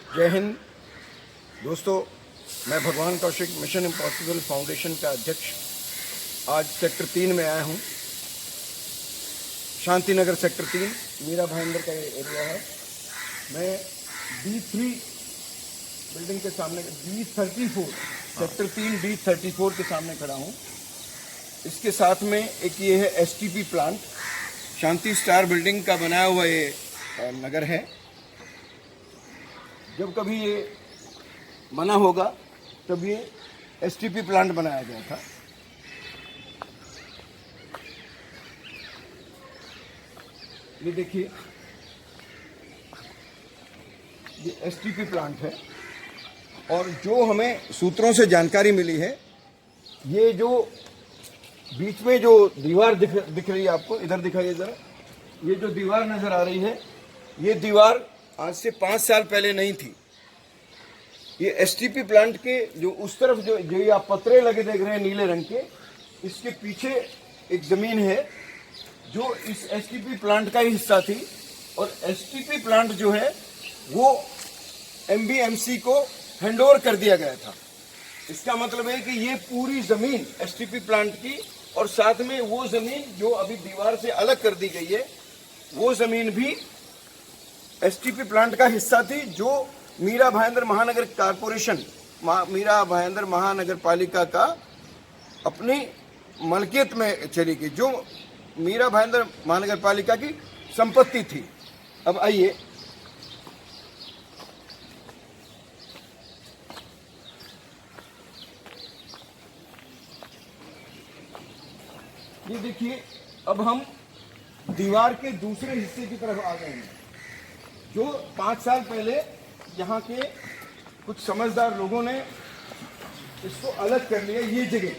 जय हिंद दोस्तों, मैं भगवान कौशिक मिशन इम्पॉसिबल फाउंडेशन का अध्यक्ष आज सेक्टर 3 में आया हूँ। शांति नगर सेक्टर 3 मीरा भाईंदर का एरिया है। मैं B3 बिल्डिंग के सामने B34 सेक्टर 3 B34 के सामने खड़ा हूँ। इसके साथ में एक ये है STP प्लांट, शांति स्टार बिल्डिंग का बनाया हुआ ये नगर है। जब कभी ये बना होगा तब ये STP प्लांट बनाया गया था। ये देखिए, ये STP प्लांट है। और जो हमें सूत्रों से जानकारी मिली है, ये जो बीच में जो दीवार दिख रही है आपको, इधर दिखाइए जरा, ये जो दीवार नजर आ रही है, ये दीवार आज से 5 साल पहले नहीं थी। ये STP प्लांट के जो उस तरफ जो आप पत्रे लगे देख रहे हैं नीले रंग के, इसके पीछे एक जमीन है जो इस STP प्लांट का ही हिस्सा थी। और STP प्लांट जो है वो MBMC को हैंडओवर कर दिया गया था। इसका मतलब है कि ये पूरी जमीन STP प्लांट की, और साथ में वो जमीन जो अभी दीवार से अलग कर दी गई है, वो जमीन भी STP प्लांट का हिस्सा थी, जो मीरा भाईंदर महानगर कारपोरेशन, मीरा भाईंदर महानगर पालिका का अपनी मलकियत में चली गई, जो मीरा भाईंदर महानगर पालिका की संपत्ति थी। अब आइए, ये देखिए, अब हम दीवार के दूसरे हिस्से की तरफ आ गए हैं, जो 5 साल पहले यहाँ के कुछ समझदार लोगों ने इसको अलग कर लिया। ये जगह,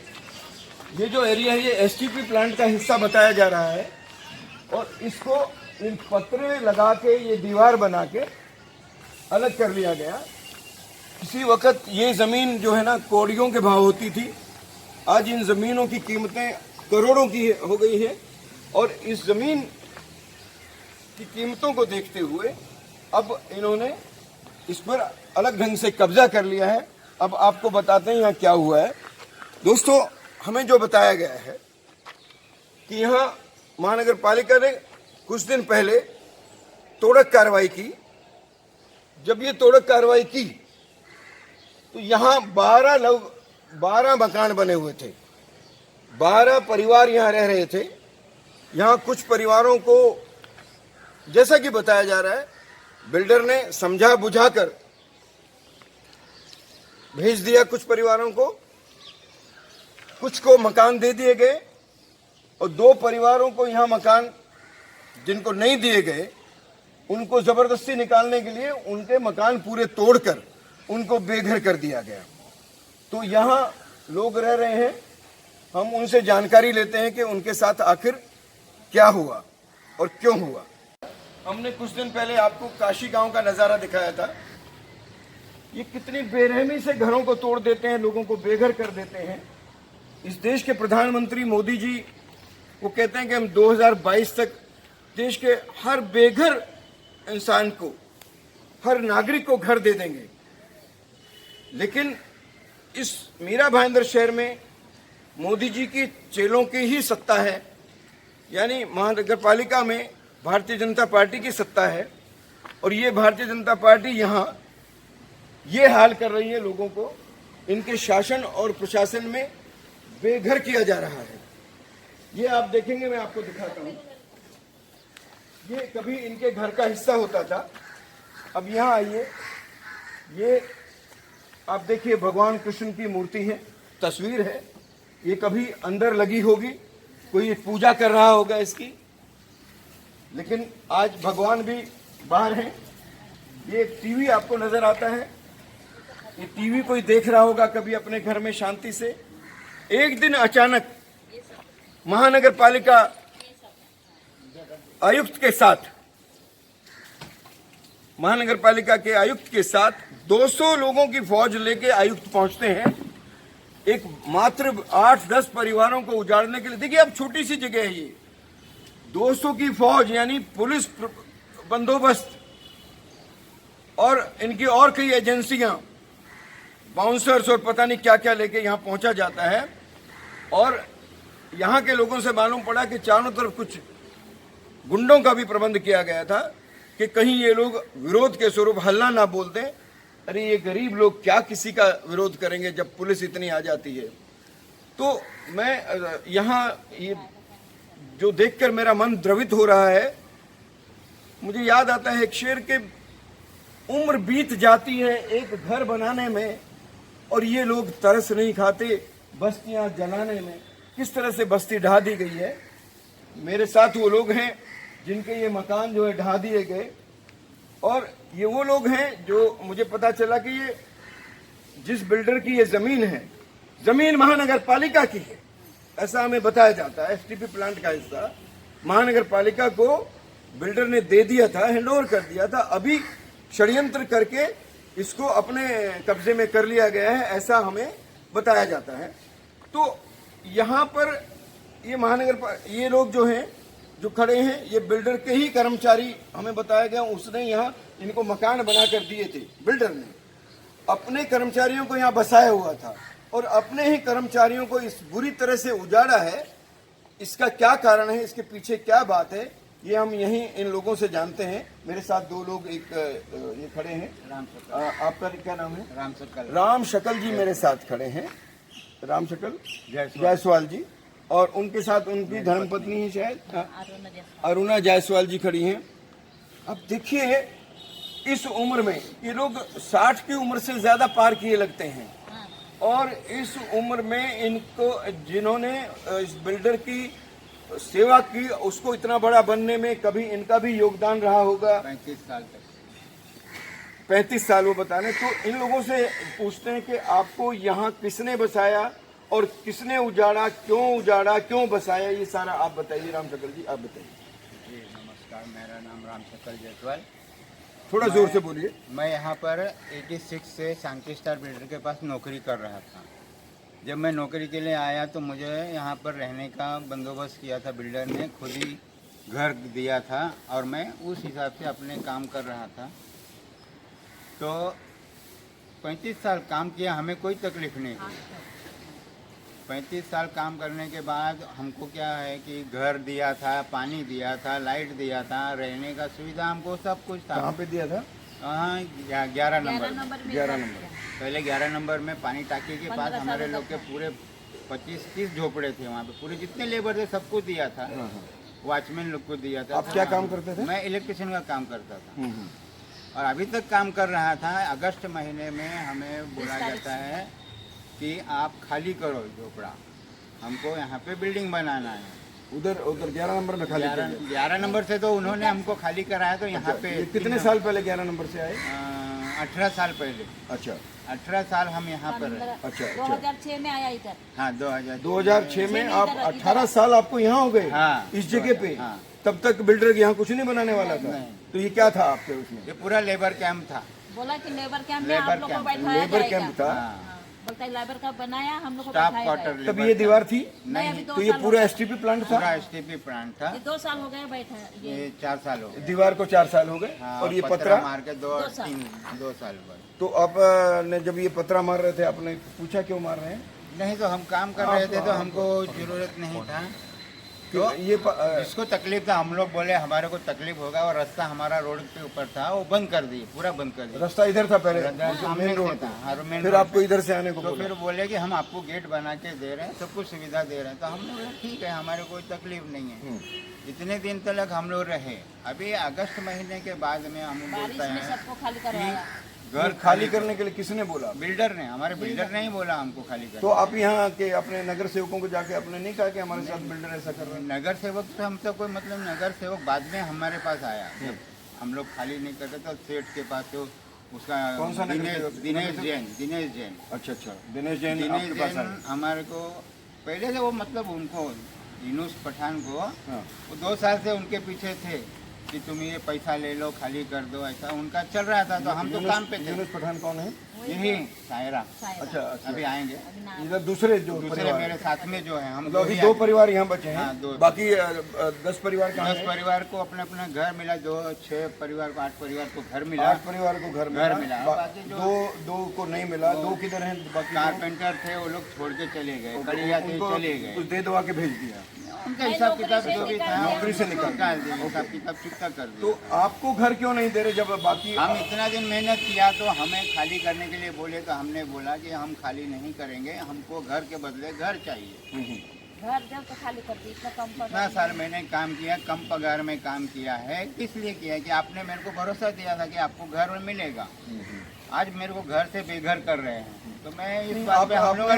ये जो एरिया है, ये STP प्लांट का हिस्सा बताया जा रहा है, और इसको इन पत्रे लगा के, ये दीवार बना के अलग कर लिया गया। किसी वक्त ये जमीन जो है ना, कौड़ियों के भाव होती थी। आज इन जमीनों की कीमतें करोड़ों की हो गई है, और इस जमीन की कीमतों को देखते हुए अब इन्होंने इस पर अलग ढंग से कब्जा कर लिया है। अब आपको बताते हैं यहाँ क्या हुआ है। दोस्तों, हमें जो बताया गया है कि यहाँ महानगर पालिका ने कुछ दिन पहले तोड़क कार्रवाई की। जब ये तोड़क कार्रवाई की तो यहाँ 12 मकान बने हुए थे। 12 परिवार यहाँ रह रहे थे। यहाँ कुछ परिवारों को, जैसा कि बताया जा रहा है, बिल्डर ने समझा बुझाकर भेज दिया कुछ परिवारों को, कुछ को मकान दे दिए गए, और 2 परिवारों को यहाँ मकान जिनको नहीं दिए गए, उनको जबरदस्ती निकालने के लिए उनके मकान पूरे तोड़कर उनको बेघर कर दिया गया। तो यहाँ लोग रह रहे हैं। हम उनसे जानकारी लेते हैं कि उनके साथ आखिर क्या हुआ और क्यों हुआ। हमने कुछ दिन पहले आपको काशी गांव का नजारा दिखाया था। ये कितनी बेरहमी से घरों को तोड़ देते हैं, लोगों को बेघर कर देते हैं। इस देश के प्रधानमंत्री मोदी जी वो कहते हैं कि हम 2022 तक देश के हर बेघर इंसान को, हर नागरिक को घर दे देंगे। लेकिन इस मीरा भाईंदर शहर में मोदी जी की चेलों की ही सत्ता है, यानी महानगर पालिका में भारतीय जनता पार्टी की सत्ता है। और ये भारतीय जनता पार्टी यहाँ ये हाल कर रही है, लोगों को इनके शासन और प्रशासन में बेघर किया जा रहा है। ये आप देखेंगे, मैं आपको दिखाता हूँ। ये कभी इनके घर का हिस्सा होता था। अब यहाँ आइए, ये आप देखिए, भगवान कृष्ण की मूर्ति है, तस्वीर है। ये कभी अंदर लगी होगी, कोई पूजा कर रहा होगा इसकी, लेकिन आज भगवान भी बाहर हैं। ये टीवी आपको नजर आता है, ये टीवी कोई देख रहा होगा कभी अपने घर में शांति से। एक दिन अचानक महानगर पालिका आयुक्त के साथ, महानगर पालिका के आयुक्त के साथ 200 लोगों की फौज लेके आयुक्त पहुंचते हैं, एक मात्र 8-10 परिवारों को उजाड़ने के लिए। देखिए, अब छोटी सी जगह है ये, 200 की फौज यानी पुलिस बंदोबस्त, और इनकी और कई एजेंसियां, बाउंसर्स और पता नहीं क्या क्या लेके यहाँ पहुंचा जाता है। और यहाँ के लोगों से मालूम पड़ा कि चारों तरफ कुछ गुंडों का भी प्रबंध किया गया था कि कहीं ये लोग विरोध के स्वरूप हल्ला ना बोल दें। अरे ये गरीब लोग क्या किसी का विरोध करेंगे जब पुलिस इतनी आ जाती है। तो मैं यहाँ ये जो देखकर मेरा मन द्रवित हो रहा है, मुझे याद आता है एक शेर के, उम्र बीत जाती है एक घर बनाने में और ये लोग तरस नहीं खाते बस्तियां जलाने में। किस तरह से बस्ती ढा दी गई है। मेरे साथ वो लोग हैं जिनके ये मकान जो है ढा दिए गए, और ये वो लोग हैं जो मुझे पता चला कि ये जिस बिल्डर की ये जमीन है, जमीन महानगर पालिका की है, ऐसा हमें बताया जाता है। एसटीपी प्लांट का हिस्सा महानगर पालिका को बिल्डर ने दे दिया था, हैंडओवर कर दिया था। अभी षड्यंत्र करके इसको अपने कब्जे में कर लिया गया है, ऐसा हमें बताया जाता है। तो यहाँ पर ये लोग जो हैं, जो खड़े हैं, ये बिल्डर के ही कर्मचारी हमें बताया गया। उसने यहाँ इनको मकान बनाकर दिए थे। बिल्डर ने अपने कर्मचारियों को यहाँ बसाया हुआ था और अपने ही कर्मचारियों को इस बुरी तरह से उजाड़ा है। इसका क्या कारण है, इसके पीछे क्या बात है, ये हम यहीं इन लोगों से जानते हैं। मेरे साथ दो लोग ये खड़े हैं। आपका क्या नाम है? राम शकल जी मेरे साथ खड़े हैं। राम शकल जायसवाल जी, और उनके साथ उनकी धर्मपत्नी है शायद अरुणा जायसवाल जी खड़ी हैं। अब देखिए इस उम्र में ये लोग 60 की उम्र से ज्यादा पार किए लगते हैं, और इस उम्र में इनको, जिन्होंने इस बिल्डर की सेवा की, उसको इतना बड़ा बनने में कभी इनका भी योगदान रहा होगा। 35 साल तक, 35 साल वो बता रहे। तो इन लोगों से पूछते हैं कि आपको यहाँ किसने बसाया और किसने उजाड़ा, क्यों बसाया, ये सारा आप बताइए। राम शकल जी आप बताइए। जी नमस्कार, मेरा नाम राम शकल जायसवाल। थोड़ा जोर से बोलिए। मैं यहाँ पर 86 से शांति स्टार बिल्डर के पास नौकरी कर रहा था। जब मैं नौकरी के लिए आया तो मुझे यहाँ पर रहने का बंदोबस्त किया था। बिल्डर ने खुद ही घर दिया था और मैं उस हिसाब से अपने काम कर रहा था। तो 35 साल काम किया, हमें कोई तकलीफ नहीं हुई। 35 साल काम करने के बाद हमको क्या है कि घर दिया था, पानी दिया था, लाइट दिया था, रहने का सुविधा हमको सब कुछ था। कहाँ पे दिया था? हाँ 11 नंबर। 11 नंबर। पहले 11 नंबर में पानी टाकी के पास हमारे लोग के पूरे 25-30 झोपड़े थे। वहाँ पे पूरे जितने लेबर थे सबको दिया था, वॉचमैन लोग को दिया था। आप क्या काम करते थे? मैं इलेक्ट्रिशियन का काम करता था और अभी तक काम कर रहा था। अगस्त महीने में हमें बोला जाता है कि आप खाली करो झोपड़ा, हमको यहाँ पे बिल्डिंग बनाना है। उधर 11 नंबर में खाली 11 नंबर से तो उन्होंने हमको खाली कराया। तो यहाँ पे कितने साल पहले 11 नंबर से आए? 18 साल पहले। अच्छा 18 साल हम यहाँ पर रहे। अच्छा 2006 में आया इधर। हाँ 2006 में आप 18 साल आपको यहाँ हो गए। हाँ, इस जगह पे। हाँ। तब तक बिल्डर यहाँ कुछ नहीं बनाने वाला था। तो ये क्या था आपके उसमें? ये पूरा लेबर कैंप था। बोला कि लेबर कैंप में आप लोग को बैठाया लेबर कैंप था। बोलता है लेबर का बनाया, हम लोग को स्टाफ बैठाया क्वार्टर। तब ये दीवार थी नहीं, तो ये पूरा एसटीपी प्लांट था। पूरा एसटीपी प्लांट था। 2 साल हो गए बैठा ये 4 साल हो गए। दीवार को 4 साल हो गए। हाँ, और ये पत्रा पतरा मार के 2 साल बाद। तो आप ने जब ये पतरा मार रहे थे, आपने पूछा क्यों मार रहे हैं? नहीं तो हम काम कर रहे थे तो हमको जरूरत नहीं था। तो ये जिसको तकलीफ था, हम लोग बोले हमारे को तकलीफ होगा, और रास्ता हमारा रोड के ऊपर था, वो बंद कर दिए, पूरा बंद कर दिया। रास्ता इधर था पहले, सामने मेन रोड से था। हाँ, मेन फिर रोड आपको इधर से आने को तो बोला। फिर बोले कि हम आपको गेट बना के दे रहे हैं, सब कुछ सुविधा दे रहे हैं। तो हम लोग बोले ठीक है, हमारे कोई तकलीफ नहीं है। इतने दिन तक हम लोग रहे। अभी अगस्त महीने के बाद में हम बारिश बोलते में हैं सबको खाली करवाया। घर खाली करने के लिए किसने बोला? बिल्डर ने, हमारे बिल्डर ने ही बोला हमको खाली कर। तो आप यहाँ के अपने नगर सेवकों को जाके आपने नहीं कहा कि हमारे साथ बिल्डर ऐसा कर रहा है? नगर सेवक से हमसे कोई मतलब, नगर सेवक बाद में हमारे पास आया। जब हम लोग खाली नहीं करते तो सेठ के पास, तो उसका कौन सा दिनेश जैन। अच्छा दिनेश जैन आपके पास आए? हमारे को पहले से वो मतलब उनको यूनुस पठान को हाँ। वो 2 साल से उनके पीछे थे कि तुम ये पैसा ले लो खाली कर दो, ऐसा उनका चल रहा था। तो हम तो काम पे थे। यूनुस पठान कौन है? यही सायरा अच्छा अच्छा। अभी आएंगे। अभी ना इधर दूसरे जो दूसरे परिवार मेरे साथ में जो है, हम मतलब अभी ही दो आए। परिवार यहाँ बचे हैं। हाँ, दो। बाकी 10 परिवार कहाँ 10 हैं? परिवार को अपना अपना घर मिला, 6 परिवार को 8 परिवार को घर मिला। 8 परिवार को घर घर मिला, मिला। बा- बाकी जो- दो को नहीं मिला। दो किधर हैं बाकी? कारपेंटर थे, वो लोग छोड़ के चले गए, कड़िया थे, उनको चले गए। कुछ दे दवा के भेज दिया। उनका हिसाब किताब जो भी था नौकरी से निकाल दिया, हिसाब किताब चुकता कर तो दिया। आपको घर क्यों नहीं दे रहे जब बाकी? हम इतना दिन मेहनत किया तो हमें खाली करने के लिए बोले, तो हमने बोला कि हम खाली नहीं करेंगे, हमको घर के बदले घर चाहिए। घर जब तो खाली कर दी, इतना कम इतना साल मैंने काम किया, कम पगार में काम किया है। किस लिए किया है कि आपने मेरे को भरोसा दिया था कि आपको घर में मिलेगा। आज मेरे को घर से बेघर कर रहे हैं, तो मैं इस बात पे हम लोग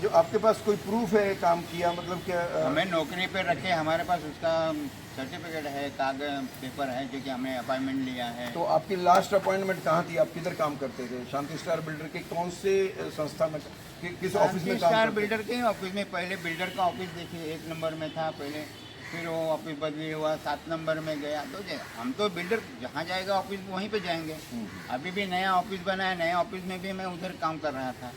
जो आपके पास कोई प्रूफ है काम किया, मतलब क्या? हमें नौकरी पे रखे, हमारे पास उसका सर्टिफिकेट है, कागज पेपर है, जो कि हमने अपॉइंटमेंट लिया है। तो आपकी लास्ट अपॉइंटमेंट कहाँ थी? आप किधर काम करते थे? शांति स्टार बिल्डर के कौन से संस्था में, किस ऑफिस में काम स्टार करते थे? बिल्डर के ऑफिस में, पहले बिल्डर का ऑफिस देखिए 1 नंबर में था पहले, फिर वो ऑफिस बदली हुआ 7 नंबर में गया। तो हम तो बिल्डर जहाँ जाएगा ऑफिस वहीं पे जाएंगे। अभी भी नया ऑफिस बना है, नया ऑफिस में भी मैं उधर काम कर रहा था।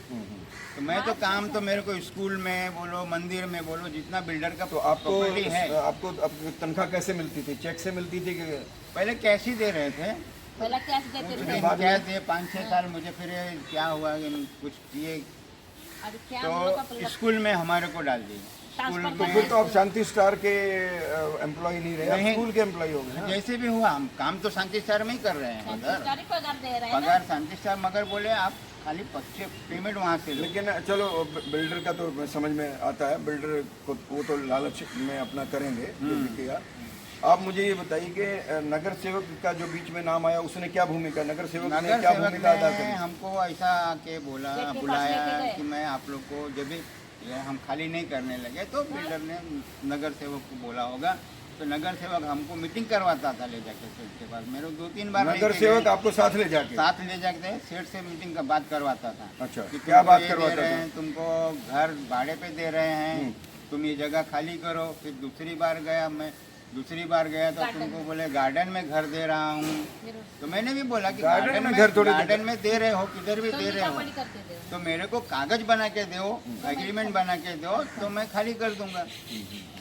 तो मैं तो काम तो मेरे को स्कूल में बोलो, मंदिर में बोलो, जितना बिल्डर का तो आपको प्रॉपर्टी है। आपको तनख्वाह कैसे मिलती थी? चेक से मिलती थी कि? पहले कैश ही दे रहे थे, पहले कैश देते थे। लेकिन कैश दिए 5-6 साल मुझे, फिर ये क्या हुआ कि कुछ किए अभी क्या हम लोग का तो पहले स्कूल में हमारे को डाल दिए। स्कूल ट्रांसफर तो में फिर तो आप शांति स्टार के एम्प्लॉय नहीं रहे, आप नहीं। स्कूल के एम्प्लॉय हो गए ना? जैसे भी हुआ, हम काम तो शांति स्टार में ही कर रहे हैं, मगर सरकारी पगार दे रहे हैं ना। पगार शांति स्टार, मगर बोले आप खाली पक्के पेमेंट वहाँ से लो। लेकिन चलो बिल्डर का तो समझ में आता है, बिल्डर को वो तो लालच में अपना करेंगे जो भी किया। आप मुझे ये बताइए कि नगर सेवक का जो बीच में नाम आया, उसने क्या भूमिका, नगर सेवक ने नगर क्या सेवक भूमिका अदा ने करी? हमको ऐसा आके बोला, गेट के पास बुलाया लेके गए। कि मैं आप लोग को, जब भी ये हम खाली नहीं करने लगे तो बिल्डर ने नगर सेवक को बोला होगा। तो नगर सेवक हमको मीटिंग करवाता था ले जाके सेठ के पास। मेरे 2-3 बार नगर लेके सेवक गए। आपको साथ ले जाके? साथ ले जाके सेठ से मीटिंग का बात करवाता था। अच्छा, कि क्या तुमको बात ये करवाता दे रहे था? हैं, तुमको घर भाड़े पे दे रहे हैं, तुम ये जगह खाली करो। फिर दूसरी बार गया मैं, तो तुमको बोले गार्डन में घर दे रहा हूँ। तो मैंने भी बोला कि गार्डन में घर थोड़ी गार्डन में दे रहे हो, किधर भी तो दे रहे हो, लिखापढ़ी करते थे। तो मेरे को कागज बना के दो, एग्रीमेंट बना के दो, तो मैं खाली कर दूंगा।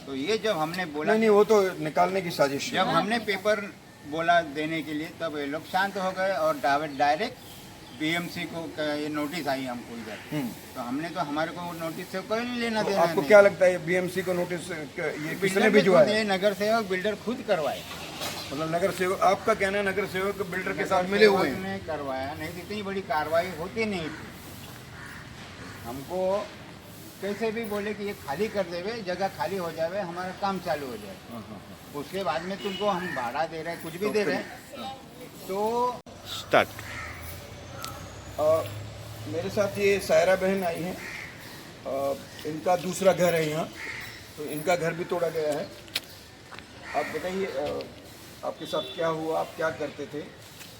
तो ये जब हमने बोला, नहीं नहीं, वो तो निकालने की साजिश है। जब हमने पेपर बोला देने के लिए, तब ये लोग शांत हो गए और डायरेक्ट बीएमसी को ये नोटिस आई हमको इधर। तो हमने तो, हमारे को नोटिस से कोई लेना तो देना आपको नहीं। क्या लगता है बीएमसी को नोटिस ये किसने बिल्डर भिजवाया? खुद, ये नगर सेवक बिल्डर खुद करवाए। मतलब नगर सेवक, आपका कहना है नगर सेवक बिल्डर के साथ मिले हुए हैं? ने करवाया, नहीं तो इतनी बड़ी कार्रवाई होती नहीं थी। हमको कैसे भी बोले कि ये खाली कर देवे, जगह खाली हो जावे, हमारा काम चालू हो जाए। उसके बाद में तुमको हम भाड़ा दे रहे हैं, कुछ भी दे रहे हैं, तो स्टार्ट। मेरे साथ ये सायरा बहन आई हैं, इनका दूसरा घर है यहाँ, तो इनका घर भी तोड़ा गया है। आप बताइए आपके साथ क्या हुआ, आप क्या करते थे?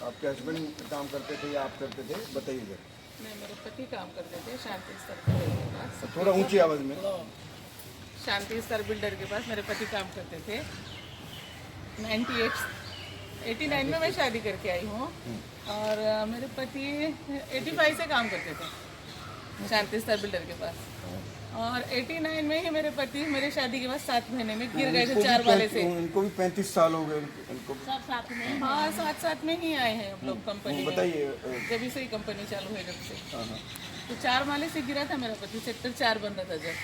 आपके हस्बैंड काम करते थे या आप करते थे? बताइए जरा। नहीं, मेरे पति काम करते थे शांति स्तर बिल्डर के पास। थोड़ा ऊंची आवाज़ में। शांति स्तर बिल्डर के पास मेरे पति काम करते थे। 89 में मैं शादी करके आई हूँ और मेरे पति 85 से काम करते थे शांति स्तर बिल्डर के पास। और 89 में ही मेरे पति मेरे शादी के बाद 7 महीने में गिर गए थे 4 वाले से। उनको भी 35 साल हो गए उनको। सब साथ में। हाँ, साथ में ही आए हैं हम लोग कंपनी में। बताइए जब से ही कंपनी चालू है जब से। तो 4 माले से गिरा था मेरा पति, सेक्टर 4 बनता था जब।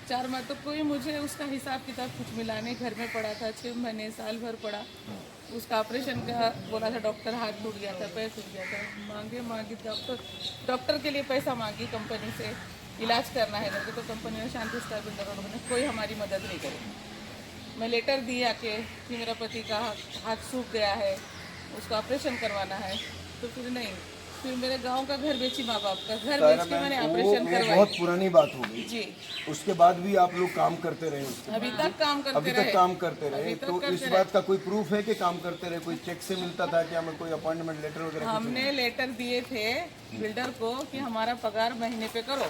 4 माह तो कोई मुझे उसका हिसाब किताब कुछ मिला नहीं, घर में पड़ा था 6 महीने, साल भर पड़ा। उसका ऑपरेशन का बोला था डॉक्टर, हाथ टूट गया था, पैर टूट गया था, मांगी डॉक्टर के लिए पैसा मांगी कंपनी से, इलाज करना है मेरे को। तो कंपनी ने शांति स्टार बिल्डर ने कोई हमारी मदद नहीं करी। मैं लेटर दी आके कि मेरा पति का हाथ सूख गया है, उसका ऑपरेशन करवाना है। तो फिर नहीं, फिर मेरे गांव का घर बेची, माँ बाप का घर बेच के मैंने ऑपरेशन करवाया। बहुत पुरानी बात हो गई जी, उसके बाद भी आप लोग काम करते रहे उसके अभी तक काम करते अभी रहे। तक काम करते रहे। अभी तक तो करते इस रहे। बात का कोई प्रूफ है कि काम करते रहे? कोई चेक से मिलता था क्या? हमें कोई अपॉइंटमेंट लेटर वगैरह? हमने लेटर दिए थे बिल्डर को कि हमारा पगार महीने पे करो,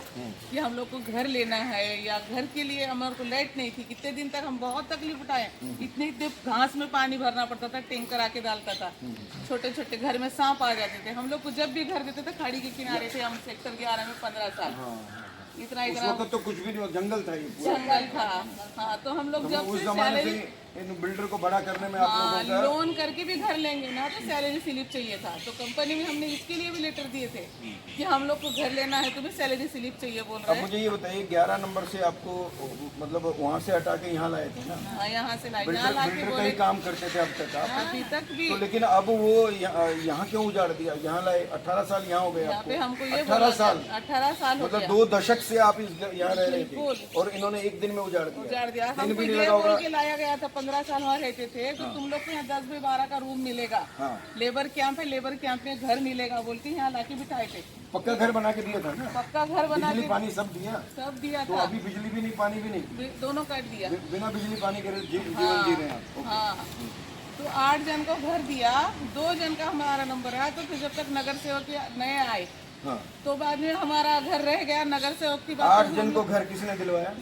कि हम लोग को घर लेना है, या घर के लिए हमारे को लाइट नहीं थी, कितने दिन तक हम बहुत तकलीफ उठाए, इतनी घास में पानी भरना पड़ता था, टैंकर आके डालता था, छोटे छोटे घर में सांप आ जाते थे। हम लोग को जब भी घर देते थे खाड़ी के किनारे थे, हम सेक्टर 11 में 15 साल, इतना उस वक्त तो कुछ भी नहीं, जंगल था ये पूरा। जंगल था। हाँ, तो हम लोग जब उस से जमाने सैलरी से इन बिल्डर को बड़ा करने में आप लोगों का लोन करके भी घर लेंगे ना तो सैलरी स्लिप चाहिए था, तो कंपनी में हमने इसके लिए भी लेटर दिए थे कि हम लोग को घर लेना है, तुम्हें सैलरी स्लिप चाहिए बोल रहे अब हैं। मुझे ये बताइए 11 नंबर से आपको मतलब वहाँ से हटा के यहाँ लाए थे ना? हाँ, यहाँ से लाई, यहाँ बिल्डर ला के बिल्डर का बोले ही काम करते थे अब तक आप। अभी तक भी तो लेकिन अब वो यहाँ क्यों उजाड़ दिया? यहाँ लाए 18 साल यहाँ हो गए यहाँ पे आपको। हमको ये 18 साल 18 साल हो मतलब गया 2 दशक से आप यहाँ रह रहे बिल्कुल। थे और इन्होंने एक दिन में उजाड़ दिया। उजाड़ दिया। दिन हमको भी नहीं ये लगा बोल होगा। के लाया गया था, 15 साल वहाँ रहते थे तो तुम लोग को यहाँ 10 बाय 12 का रूम मिलेगा, हाँ। लेबर कैंप है, लेबर कैंप में घर मिलेगा बोल के यहाँ लाके बिठाए थे। पक्का घर बना के दिया था ना? पक्का घर बना बिजली के पानी सब दिया। सब दिया तो था, अभी बिजली भी नहीं, पानी भी नहीं, दोनों काट दिया। बिना बिजली पानी के जीवन जी रहे हैं आप। हाँ, तो 8 जन को घर दिया, 2 जन का हमारा नंबर आया, तो फिर जब तक नगर सेवक नए आए हाँ। तो बाद में हमारा घर रह गया। नगर सेवक की बात 8 जन को घर किसने दिलवाया?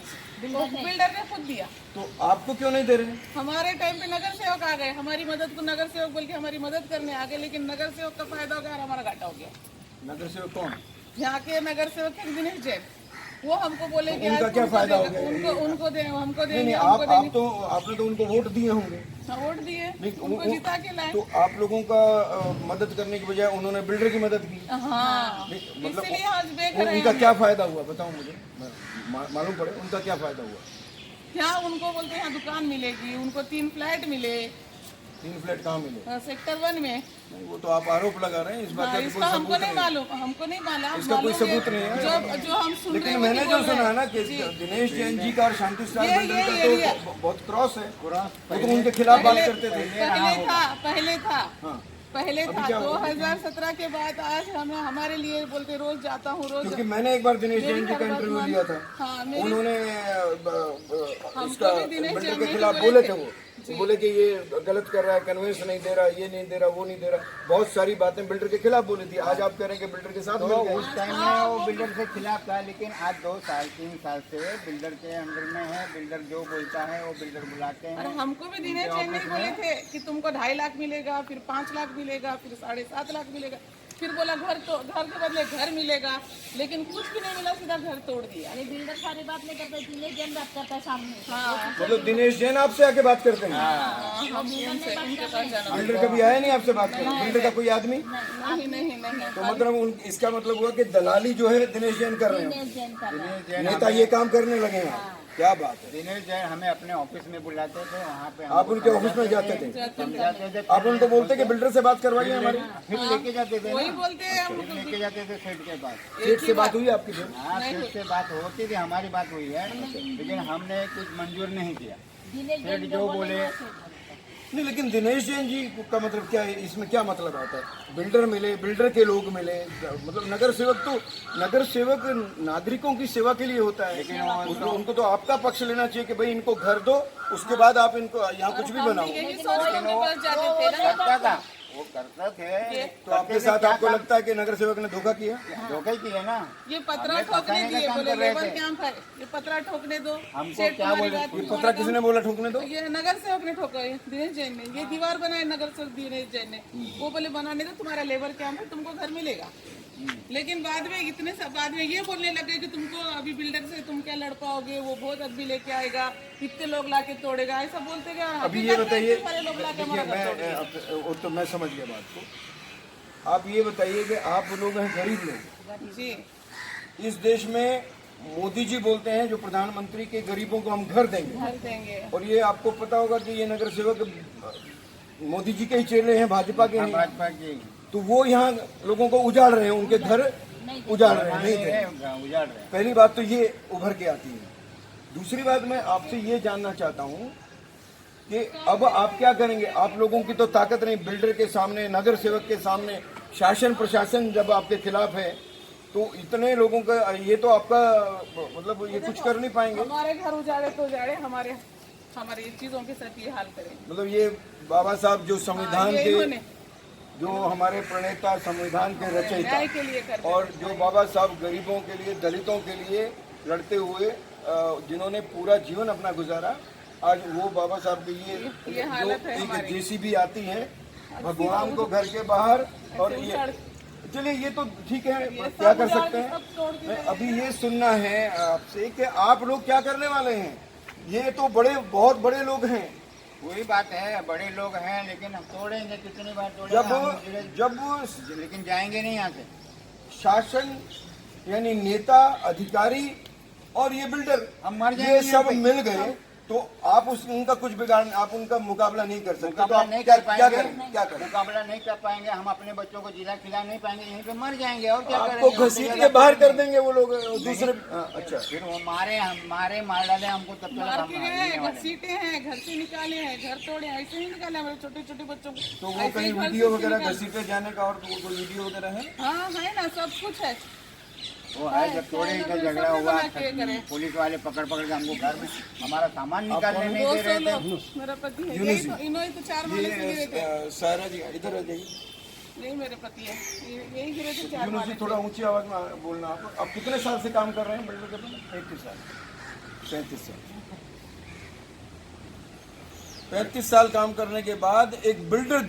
बिल्डर ने खुद दिया। तो आपको क्यों नहीं दे रहे? हमारे टाइम पे नगर सेवक आ गए, हमारी मदद को नगर सेवक बोल के हमारी मदद करने आ गए, लेकिन नगर सेवक का फायदा हो गया और हमारा घाटा हो गया। नगर सेवक कौन? यहाँ के नगर सेवक है दिनेश जैन, वो हमको बोले कि उनका आज क्या तुमको फायदा हो देगा, गया? उनको दे, हमको नहीं देंगे, नहीं, हमको देंगे। आपने तो उनको वोट दिए होंगे। हाँ, वोट दिए, नहीं, उनको जिता के लाए। तो आप लोगों का मदद करने की बजाय उन्होंने बिल्डर की मदद की। हाँ, मतलब इसीलिए आज बेघर है। उनका क्या फायदा हुआ बताओ मुझे, मालूम पड़े उनका क्या फायदा हुआ? यहाँ उनको बोलते हैं यहाँ दुकान मिलेगी, उनको 3 फ्लैट मिले 3 फ्लैट कहाँ मिले? सेक्टर 1 में। नहीं, वो तो आप आरोप लगा रहे हैं, इस बात हाँ, का तो इसका कोई हमको सबूत नहीं नहीं। मालूम, हमको नहीं मालूम। इसका कोई मालूम सबूत नहीं है। जो हम सुन रहे लेकिन हैं, मैंने वही जो बोल रहे सुना है ना हैं। कि जी। दिनेश जैन जी का और शांति स्टार ये बिल्डर का एरिया। तो बहुत क्रॉस है, वो तो उनके खिलाफ बात करते थे। पहले था हाँ। पहले अभी था क्या हुआ? 2017 के बाद आज हमें हमारे लिए बोलते रोज जाता हूँ रोज। क्योंकि मैंने एक बार दिनेश जैन जी का इंटरव्यू लिया था, हाँ, उन्होंने इसका भी दिनेश बिल्डर जैन के ने खिलाफ बोले बोले थे। थे। वो बोले कि ये गलत कर रहा है, कन्वेंस नहीं दे रहा, ये नहीं दे रहा, वो नहीं दे रहा, बहुत सारी बातें बिल्डर के खिलाफ बोली थी। आज आप कह रहे हैं कि बिल्डर के साथ मिल गए। उस टाइम में वो बिल्डर के खिलाफ था, लेकिन आज 2 साल 3 साल से बिल्डर के अंडर में है। बिल्डर जो बोलता है वो बिल्डर बुलाते और हैं। हमको भी दिनेश जैन ने बोले थे कि तुमको 2.5 लाख मिलेगा, फिर 5 लाख मिलेगा, फिर 7.5 लाख मिलेगा, फिर बोला घर के बदले घर मिलेगा, लेकिन कुछ भी नहीं मिला, सीधा घर तोड़ दिया। अरे बिल्डर सारी बात नहीं करते, दिनेश जैन बात करता है सामने। हाँ, मतलब दिनेश जैन आपसे आके बात करते हैं? हम उनके पास जाना। बिल्डर कभी आया नहीं आपसे बात करने? बिल्डर का कोई आदमी? नहीं नहीं नहीं, तो मतलब इसका मतलब हुआ कि दलाली जो है दिनेश जैन कर रहे हैं। दिनेश जैन का दिनेश जैन नेता ये काम करने लगे हैं, क्या बात है। दिनेश जैन हमें अपने ऑफिस में बुलाते थे, वहाँ पे आप उनके ऑफिस में जाते थे, समझाते थे, आप उनको बोलते कि बिल्डर से बात करवाइए हमारी। फिर लेके जाते थे वही ना, बोलते हैं हम। फिर लेके जाते थे सेठ के पास। सेठ से बात हुई आपकी फिर? हाँ, सेठ से बात होती थी, हमारी बात हुई है, लेकिन हमने कुछ मंजूर नहीं किया। दिनेश सेठ जैन जो बोले नहीं, लेकिन दिनेश जैन जी का मतलब क्या है, इसमें क्या मतलब आता है? बिल्डर मिले, बिल्डर के लोग मिले, मतलब नगर सेवक नागरिकों की सेवा के लिए होता है। उनको तो आपका पक्ष लेना चाहिए कि भाई इनको घर दो, उसके बाद आप इनको यहाँ कुछ भी बनाओ। यही सोच के उनके पास जाते थे ना। करता था, वो करते थे। तो आपके साथ आपको लगता है कि नगर सेवक ने धोखा किया? धोखा ही किया ना। ये पतरा हमें ठोकने फंसाने का दिए, काम बोले कर रहे लेबर थे। कैंप है, ये पतरा ठोकने दो। हमको सेठ क्या तुम्हारी बोले? बात, ये तुम्हारा पत्रा किसने बोला ठोकने दो? ये नगर सेवक ने ठोका है, दिनेश जैन ने। ये दीवार बनाए नगर सेवक दिनेश जैन ने। वो बोले बनाने दो, तुम्हारा लेबर कैंप है, तुमको घर मिलेगा। लेकिन बाद में ये बोलने लगे कि तुमको अभी बिल्डर से तुम क्या लड़ पाओगे, वो बहुत आदमी लेके आएगा, कितने लोग लाके तोड़ेगा, ऐसा बोलते गया। अभी ये बताइए, सारे लोग लाके देखिए हमारा घर तोड़ दिया। वो तो मैं समझ गया बात को। आप ये बताइए कि आप लोग हैं गरीब लोग, जी, इस देश में मोदी जी बोलते हैं जो प्रधानमंत्री के गरीबों को हम घर देंगे, घर देंगे। और ये आपको पता होगा कि ये नगर सेवक मोदी जी के ही चेले हैं, भाजपा के हैं, भाजपा की तो वो यहाँ लोगों को उजाड़ रहे हैं, उनके घर उजाड़ रहे हैं, नहीं थे। उजाड़ रहे हैं। पहली बात तो ये उभर के आती है। दूसरी बात मैं आपसे ये जानना चाहता हूँ कि अब आप क्या करेंगे? आप लोगों की तो ताकत नहीं, बिल्डर के सामने, नगर सेवक के सामने, शासन प्रशासन जब आपके खिलाफ है, तो इतने लोगों का ये तो आपका मतलब ये कुछ कर नहीं पाएंगे। हमारे घर उजाड़े तो उजाड़े, हमारे चीजों के साथ ये हाल करें। मतलब ये बाबा साहब जो संविधान ये के इन्होंने जो हमारे प्रणेता संविधान के रचयिता न्याय के लिए करते और जो बाबा साहब गरीबों के लिए, दलितों के लिए लड़ते हुए जिन्होंने पूरा जीवन अपना गुजारा, आज वो बाबा साहब की ये हालत है जो एक हमारी। जेसीबी आती है भगवान को घर के बाहर, और ये चलिए ये तो ठीक है, क्या कर सकते हैं। मैं अभी ये सुनना है आपसे कि आप लोग क्या करने वाले हैं। ये तो बहुत बड़े लोग हैं। वही बात है, बड़े लोग हैं, लेकिन हम तोड़ेंगे, कितनी बार तोड़ेंगे, जब लेकिन जाएंगे नहीं यहाँ से। शासन यानी नेता, अधिकारी और ये बिल्डर, हम मर जाएंगे ये यहाँ सब पे। मिल गए तो आप उनका कुछ बिगाड़, आप उनका मुकाबला नहीं कर सकते। तो मुकाबला आप नहीं क्या कर पाएंगे, क्या करें? मुकाबला नहीं कर पाएंगे, हम अपने बच्चों को जिला खिला नहीं पाएंगे, यहीं पे मर जाएंगे और क्या आपको करेंगे। घसीट के बाहर कर देंगे वो लोग दूसरे। अच्छा, फिर वो मार डाले हमको, तब तक मार हम के गए हैं, घसीटे हैं, घर से निकाले हैं, घर तोड़े, ऐसे ही निकाले हमारे छोटे छोटे बच्चों को। तो वो ऐसे कहीं ही घर से वीडियो वगैरह निकाले। घसीटे जाने का, और कोई वीडियो वगैरह है? हाँ है ना, सब कुछ है। वो है, जब थोड़े का झगड़ा हुआ, बना के करें। पुलिस वाले पकड़ के हमको घर में हमारा सामान निकालने नहीं दे 200 रहे लोग, थे। मेरा पति है, यूनुस यही तो, इन्होंने तो 4 माले से गिरे थे। ये सायरा जी इधर आ जाइए। यही मेरे पति है, यही गिरे थे 4 यूनुस माले जी से। थोड़ा ऊंची आवाज में बोलना। आप कितने साल से काम कर रहे हैं बिल्डर के पास? 35 साल। 35 साल काम करने के बाद एक बिल्डर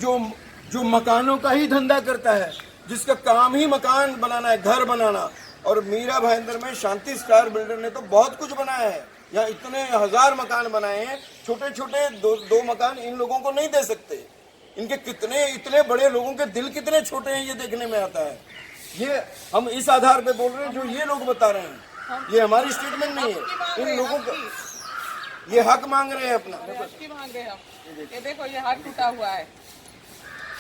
जो मकानों का ही धंधा करता है, जिसका काम ही मकान बनाना है, घर बनाना। और मीरा भाईंदर में शांति स्टार बिल्डर ने तो बहुत कुछ बनाया है। यहाँ इतने 1000 मकान बनाए हैं। छोटे छोटे दो मकान इन लोगों को नहीं दे सकते। इनके इतने बड़े लोगों के दिल कितने छोटे हैं, ये देखने में आता है। ये हम इस आधार पे बोल रहे हैं जो ये लोग बता रहे हैं, ये हमारी स्टेटमेंट नहीं है। इन लोगों को ये हक मांग रहे हैं अपना। की मांग रहे हम। ये देखो, ये हाथ टूटा हुआ है,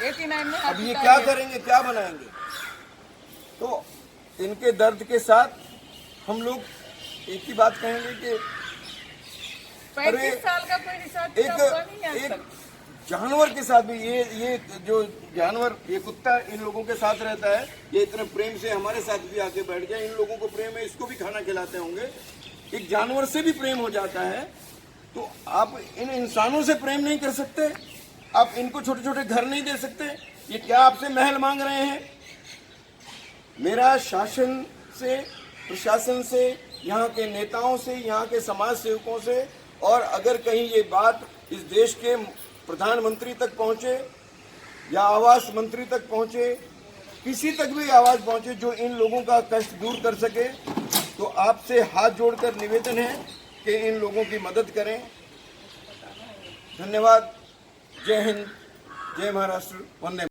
89 में हाथ अब ये टूटा क्या है। करेंगे, क्या बनाएंगे? तो इनके दर्द के साथ हम लोग एक ही बात कहेंगे कि 35 साल का कोई हिसाब किताब हुआ नहीं है आज एक तक। जानवर के साथ भी ये जो जानवर, ये कुत्ता इन लोगों के साथ रहता है, ये इतने प्रेम से हमारे साथ भी आके बैठ गया। इन लोगों को प्रेम है, इसको भी खाना खिलाते होंगे। एक जानवर से भी प्रेम हो जाता है, तो आप इन इंसानों से प्रेम नहीं कर सकते? आप इनको छोटे छोटे घर नहीं दे सकते? ये क्या आपसे महल मांग रहे हैं? मेरा शासन से, प्रशासन से, यहाँ के नेताओं से, यहाँ के समाज सेवकों से, और अगर कहीं ये बात इस देश के प्रधानमंत्री तक पहुँचे या आवास मंत्री तक पहुँचे, किसी तक भी आवाज़ पहुँचे जो इन लोगों का कष्ट दूर कर सके, तो आपसे हाथ जोड़कर निवेदन है कि इन लोगों की मदद करें। धन्यवाद। जय हिंद, जय महाराष्ट्र, वंदे।